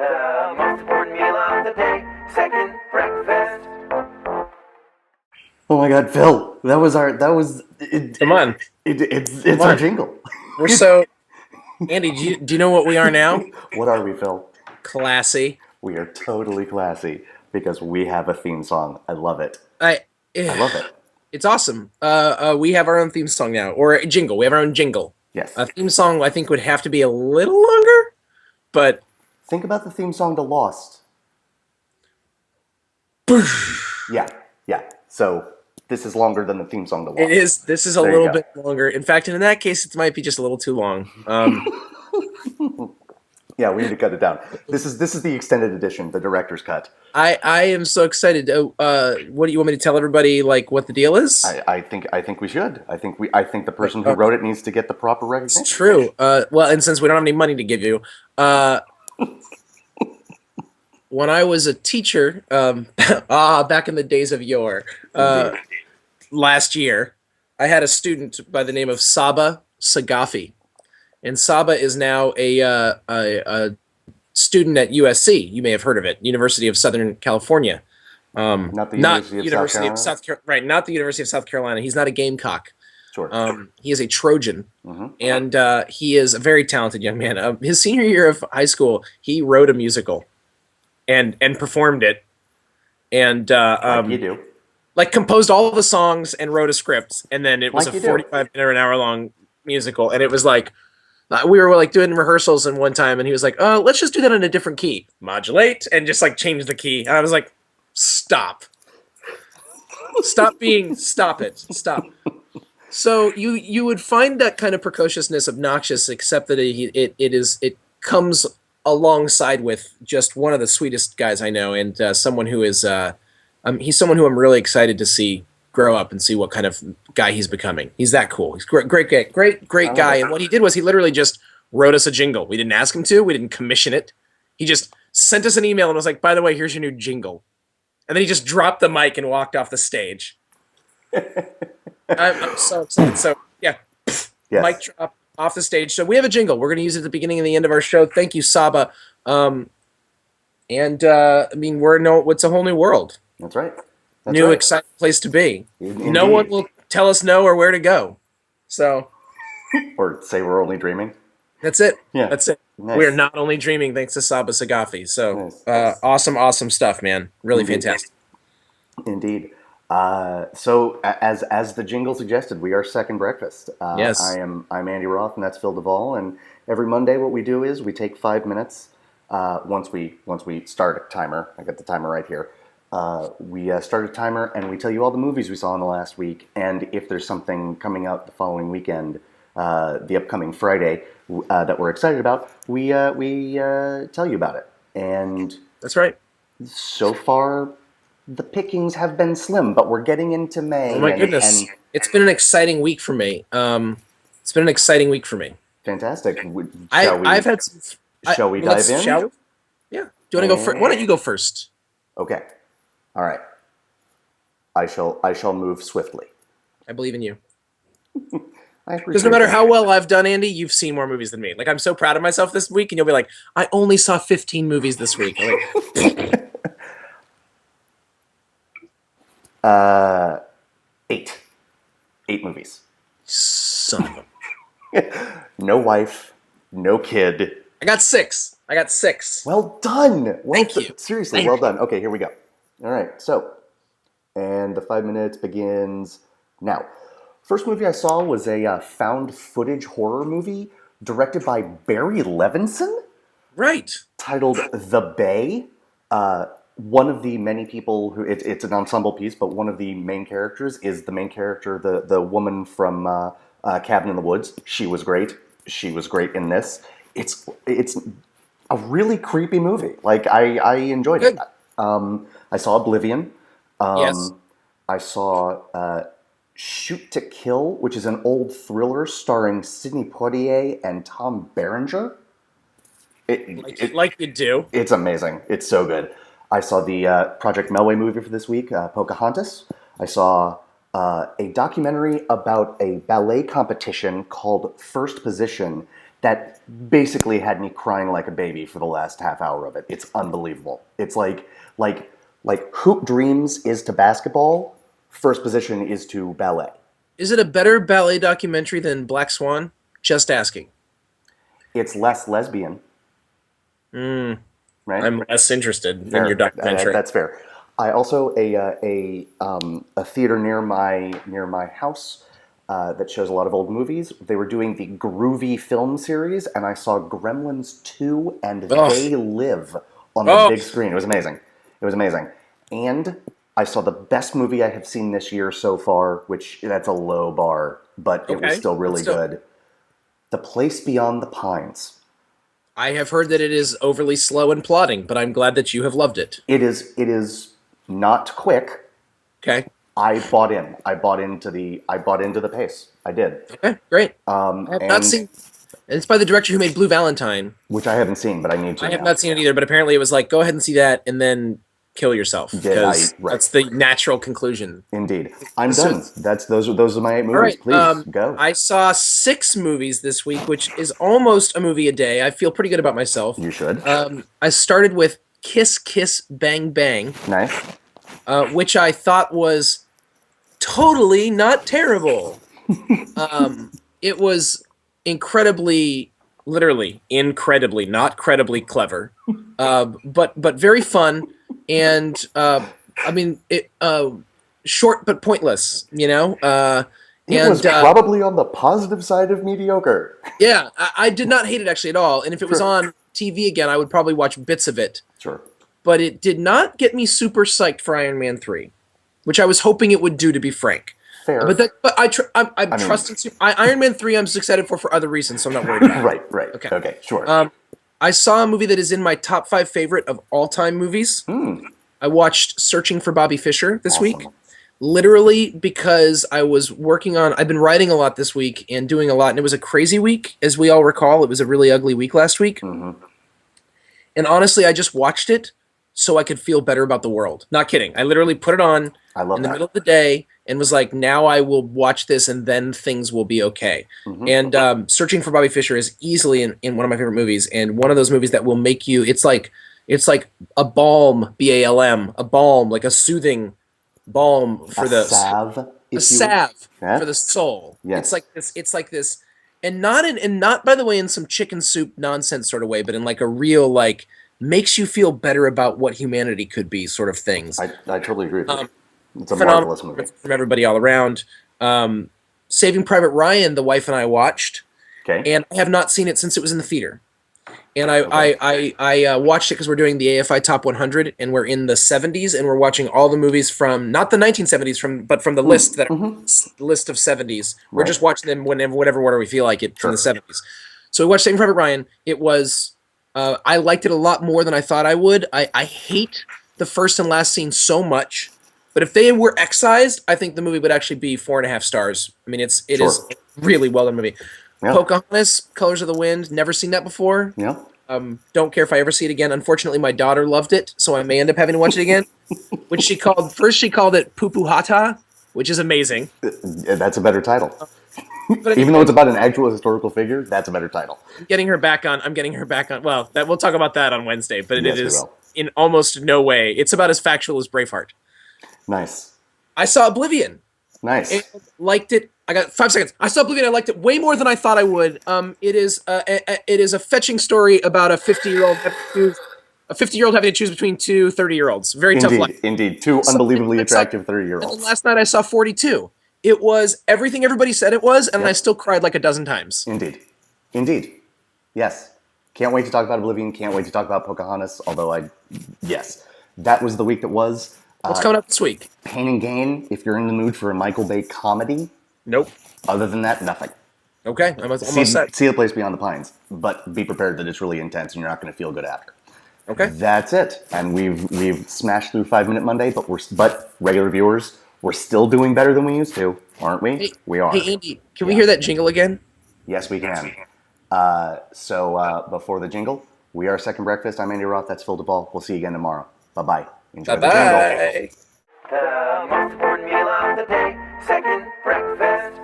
The most important meal of the day, second breakfast. Oh my God, Phil! Come on. It's our jingle. We're so Andy. Do you know what we are now? What are we, Phil? Classy. We are totally classy because we have a theme song. I love it. I love it. It's awesome. We have our own theme song now, or a jingle. We have our own jingle. Yes. A theme song I think would have to be a little longer, but Think about the theme song to Lost. Yeah. So this is longer than the theme song to Lost. it is. This is a There you little go. bit longer. In fact, in that case, it might be just a little too long. Yeah, we need to cut it down. This is the extended edition, the director's cut. I am so excited. What do you want me to tell everybody? Like what the deal is? I think we should. I think the person who wrote it needs to get the proper recognition. It's true. Well, and since we don't have any money to give you, when I was a teacher, back in the days of yore, last year, I had a student by the name of Saba Sagafi, and Saba is now a student at USC. You may have heard of it, University of Southern California. Not the University of South Carolina. Right, not the University of South Carolina. He's not a Gamecock. Sure. He is a Trojan, Mm-hmm. and he is a very talented young man. His senior year of high school, he wrote a musical, and performed it, and Like you do. like composed all the songs and wrote a script, and then it was Like a you do. 45-minute or an hour long musical, and it was like we were like doing rehearsals in one time, and he was like, let's just do that in a different key, modulate, and just like change the key. And I was like, stop it. So you would find that kind of precociousness obnoxious, except that it comes alongside with just one of the sweetest guys I know, and someone who is he's someone who I'm really excited to see grow up and see what kind of guy he's becoming. He's that cool. He's great guy. And what he did was he literally just wrote us a jingle. We didn't ask him to. We didn't commission it. He just sent us an email and was like, "By the way, here's your new jingle." And then he just dropped the mic and walked off the stage. I'm so excited. So yeah, Yes. mic drop off the stage. So we have a jingle. We're going to use it at the beginning and the end of our show. Thank you, Saba. I mean, it's a whole new world. That's right. Exciting place to be. Indeed. No one will tell us no or where to go. So Or say we're only dreaming. that's it. Yeah. That's it. Nice. We're not only dreaming thanks to Saba Sagafi. So Nice. awesome stuff, man. Really Indeed. fantastic. Indeed. So as the jingle suggested, we are Second Breakfast. Yes. I'm Andy Roth, and that's Phil Duvall. And every Monday, what we do is we take 5 minutes. Once we start a timer, I got the timer right here. We start a timer and we tell you all the movies we saw in the last week, and if there's something coming out the following weekend, the upcoming Friday, that we're excited about, we tell you about it. And That's right. so far, the pickings have been slim, but we're getting into May. Oh my goodness. It's been an exciting week for me. Fantastic. I've had some. Shall we dive in? Shall we? Yeah. Do you want to go first? Why don't you go first? Okay. All right. I shall move swiftly. I believe in you. I Because appreciate no matter that. how well I've done, Andy, you've seen more movies than me. Like, I'm so proud of myself this week, and you'll be like, I only saw 15 movies this week. I'm like, 8 movies. son of a... No wife, no kid. I got six. Well done. Thank you. Seriously, Thank well you. done. Okay, here we go. All right, so, and the 5 minutes begins now. First movie I saw was a found footage horror movie directed by Barry Levinson, Right. titled The Bay. One of the many people who it's an ensemble piece, but one of the main characters is the main character, the woman from Cabin in the Woods. She was great. She was great in this. It's a really creepy movie. Like I enjoyed it. Good. I saw Oblivion. Yes. I saw Shoot to Kill, which is an old thriller starring Sidney Poitier and Tom Berenger. Like you do. It's amazing. It's so good. I saw the Project Melway movie for this week, Pocahontas. I saw a documentary about a ballet competition called First Position, that basically had me crying like a baby for the last half hour of it. It's unbelievable. It's like Hoop Dreams is to basketball, First Position is to ballet. Is it a better ballet documentary than Black Swan? Just asking. It's less lesbian. Right? I'm less interested in your documentary. That's fair. I also a theater near my house that shows a lot of old movies. They were doing the Groovy film series, and I saw Gremlins 2 and They Live on the big screen. It was amazing. It was amazing. And I saw the best movie I have seen this year so far, which that's a low bar, but it was still really good. The Place Beyond the Pines. I have heard that it is overly slow and plodding, but I'm glad that you have loved it. It is not quick. Okay. I bought into the pace. I did. Okay, great. I have not seen. And it's by the director who made Blue Valentine, which I haven't seen, but I need to. I have not seen it either, but apparently it was like, go ahead and see that, and then kill yourself, because that's the natural conclusion. Indeed, I'm done. Those are my 8 movies. Please go. I saw 6 movies this week, which is almost a movie a day. I feel pretty good about myself. You should. I started with Kiss Kiss Bang Bang. Nice. Which I thought was totally not terrible. It was literally incredibly, not credibly clever, but very fun, and short but pointless. It was probably on the positive side of mediocre. Yeah, I did not hate it actually at all, and if it was on TV again, I would probably watch bits of it. Sure. But it did not get me super psyched for Iron Man 3, which I was hoping it would do, to be frank. Fair. But I'm trusting Iron Man 3. I'm just excited for other reasons, so I'm not worried about it. Right. Okay, sure. I saw a movie that is in my top 5 favorite of all-time movies. I watched Searching for Bobby Fischer this week, literally because I've been writing a lot this week and doing a lot, and it was a crazy week, as we all recall. It was a really ugly week last week. And honestly, I just watched it so I could feel better about the world. Not kidding. I literally put it on in the middle of the day and was like, now I will watch this and then things will be okay. And Searching for Bobby Fischer is easily in one of my favorite movies, and one of those movies that will make you, it's like a balm, B-A-L-M, a balm, like a soothing balm for the salve, for the soul. Yes. It's like this, and not by the way in some chicken soup nonsense sort of way, but in like a real, like, makes you feel better about what humanity could be sort of things. I totally agree with you. It's a marvelous movie. From everybody all around. Saving Private Ryan, the wife and I watched. Okay. And I have not seen it since it was in the theater. And I watched it because we're doing the AFI Top 100, and we're in the 70s, and we're watching all the movies from, not the 1970s, but from the list list of 70s. We're just watching them whatever order we feel like it from the 70s. So we watched Saving Private Ryan. It was... I liked it a lot more than I thought I would. I hate the first and last scene so much, but if they were excised, I think the movie would actually be 4.5 stars. I mean, it is a really well done movie. Yeah. Pocahontas, Colors of the Wind, never seen that before. Yeah. Don't care if I ever see it again. Unfortunately, my daughter loved it, so I may end up having to watch it again. Which she called it Poo Poo Hata, which is amazing. That's a better title. But even though it's about an actual historical figure, that's a better title. I'm getting her back on. Well, we'll talk about that on Wednesday. But it is in almost no way. It's about as factual as Braveheart. Nice. I saw Oblivion. Nice. And liked it. I got 5 seconds. I saw Oblivion. I liked it way more than I thought I would. It is a fetching story about a 50-year-old having to choose between 2 30-year-olds. Very tough life. Indeed. 2 unbelievably attractive 30-year-olds. And last night I saw 42. It was everything everybody said it was, and I still cried like a dozen times. Indeed. Yes. Can't wait to talk about Oblivion. Can't wait to talk about Pocahontas, although yes. That was the week that was. What's coming up this week? Pain and Gain, if you're in the mood for a Michael Bay comedy. Nope. Other than that, nothing. Okay, I'm almost set. See The Place Beyond the Pines, but be prepared that it's really intense and you're not going to feel good after. Okay. That's it. And we've smashed through 5 Minute Monday, but regular viewers, we're still doing better than we used to, aren't we? Hey, we are. Hey, Andy, can we hear that jingle again? Yes, we can. So before the jingle, we are Second Breakfast. I'm Andy Roth. That's Phil DeVaul. We'll see you again tomorrow. Bye-bye. Enjoy the jingle. The most important meal of the day, Second Breakfast.